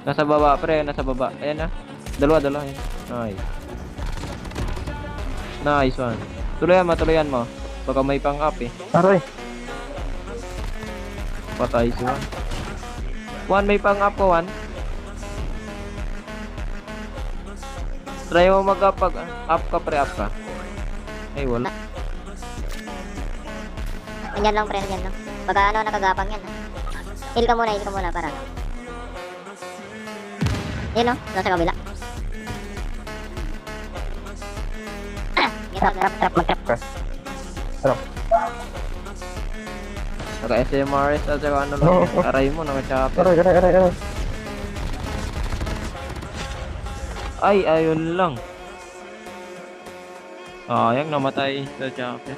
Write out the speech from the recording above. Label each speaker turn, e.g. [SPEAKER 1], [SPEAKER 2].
[SPEAKER 1] Nasa baba, pre. Nasa baba. Ayan na. Dalawa. Ayan. Nice. Nice one. Tuloyan mo. Baka may pang-up eh.
[SPEAKER 2] Aray.
[SPEAKER 1] Patay si Juan. Juan, may pang-up ko, Juan. Try mo mag-up pag up ka, pre. Up ka. Ay, wala.
[SPEAKER 3] Nandyan lang, pre. Nandyan lang. Baka ano, nakagapang yan. Heal ka muna para. Yun, no? Nasa kabila.
[SPEAKER 2] Trap. Mag-trap ka. Trap.
[SPEAKER 1] Naka-SMRS at saka ano lang. Aray mo, naka-chopper.
[SPEAKER 2] Aray.
[SPEAKER 1] Ay, ayun lang. Sayang namatay sa chopper.